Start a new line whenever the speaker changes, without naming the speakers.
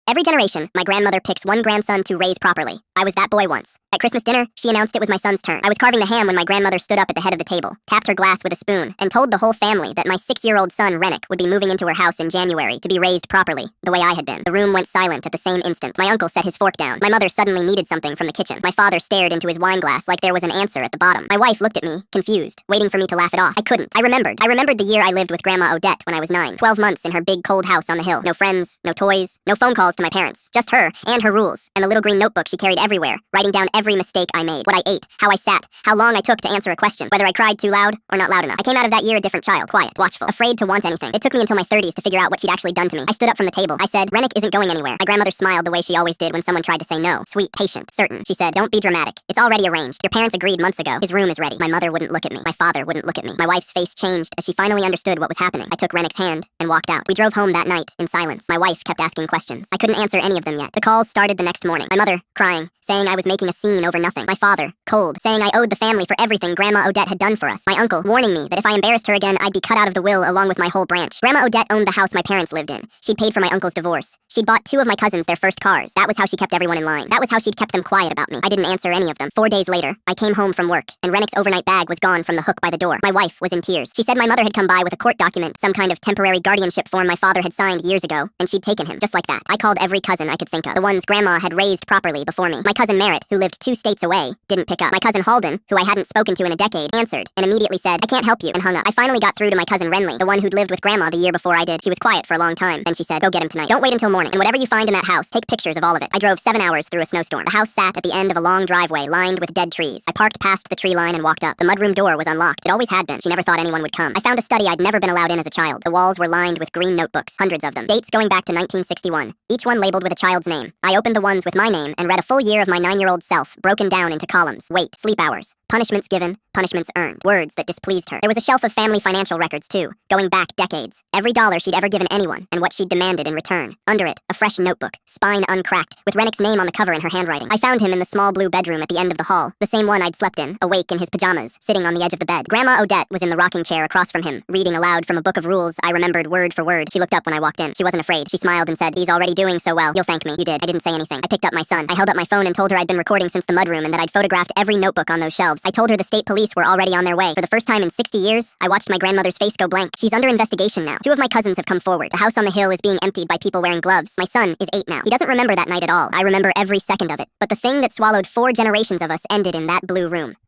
Every generation, my grandmother picks one grandson to raise properly. I was that boy once. At Christmas dinner, she announced it was my son's turn. I was carving the ham when my grandmother stood up at the head of the table, tapped her glass with a spoon, and told the whole family that my 6-year-old son, Rennick, would be moving into her house in January to be raised properly, the way I had been. The room went silent at the same instant. My uncle set his fork down. My mother suddenly needed something from the kitchen. My father stared into his wine glass like there was an answer at the bottom. My wife looked at me, confused, waiting for me to laugh it off. I couldn't. I remembered the year I lived with Grandma Odette when I was 9. 12 months in her big cold house on the hill. No friends, no toys, no phone calls to my parents. Just her and her rules, and the little green notebook she carried everywhere, writing down every mistake I made, what I ate, how I sat, how long I took to answer a question, whether I cried too loud or not loud enough. I came out of that year a different child, quiet, watchful, afraid to want anything. It took me until my 30s to figure out what she'd actually done to me. I stood up from the table. I said, Rennick isn't going anywhere. My grandmother smiled the way she always did when someone tried to say no. Sweet, patient, certain. She said, don't be dramatic. It's already arranged. Your parents agreed months ago. His room is ready. My mother wouldn't look at me. My father wouldn't look at me. My wife's face changed as she finally understood what was happening. I took Rennick's hand and walked out. We drove home that night in silence. My wife kept asking questions. I couldn't answer any of them yet. The calls started the next morning. My mother, crying, saying I was making a scene over nothing. My father, cold, saying I owed the family for everything Grandma Odette had done for us. My uncle, warning me that if I embarrassed her again, I'd be cut out of the will along with my whole branch. Grandma Odette owned the house my parents lived in. She'd paid for my uncle's divorce. She'd bought 2 of my cousins their first cars. That was how she kept everyone in line. That was how she'd kept them quiet about me. I didn't answer any of them. 4 days later, I came home from work, and Rennick's overnight bag was gone from the hook by the door. My wife was in tears. She said my mother had come by with a court document, some kind of temporary guardianship form my father had signed years ago, and she'd taken him, just like that. I called every cousin I could think of, the ones Grandma had raised properly before me. My cousin Merritt, who lived 2 states away, didn't pick up. My cousin Halden, who I hadn't spoken to in a decade, answered, and immediately said, I can't help you, and hung up. I finally got through to my cousin Renly, the one who'd lived with Grandma the year before I did. She was quiet for a long time. Then she said, go get him tonight. Don't wait until morning, and whatever you find in that house, take pictures of all of it. I drove 7 hours through a snowstorm. The house sat at the end of a long driveway lined with dead trees. I parked past the tree line and walked up. The mudroom door was unlocked. It always had been. She never thought anyone would come. I found a study I'd never been allowed in as a child. The walls were lined with green notebooks, hundreds of them. Dates going back to 1961, each one labeled with a child's name. I opened the ones with my name and read a full year of my 9-year-old self, broken down into columns. Weight, sleep hours, punishments given, punishments earned, words that displeased her. There was a shelf of family financial records, too, going back decades. Every dollar she'd ever given anyone, and what she'd demanded in return. Under it, a fresh notebook, spine uncracked, with Rennick's name on the cover in her handwriting. I found him in the small blue bedroom at the end of the hall, the same one I'd slept in, awake in his pajamas, sitting on the edge of the bed. Grandma Odette was in the rocking chair across from him, reading aloud from a book of rules I remembered word for word. She looked up when I walked in. She wasn't afraid. She smiled and said, he's already doing so well. You'll thank me. You did. I didn't say anything. I picked up my son. I held up my phone and told her I'd been recording since the mudroom and that I'd photographed every notebook on those shelves. I told her the state police were already on their way. For the first time in 60 years, I watched my grandmother's face go blank. She's under investigation now. 2 of my cousins have come forward. The house on the hill is being emptied by people wearing gloves. My son is 8 now. He doesn't remember that night at all. I remember every second of it. But the thing that swallowed 4 generations of us ended in that blue room.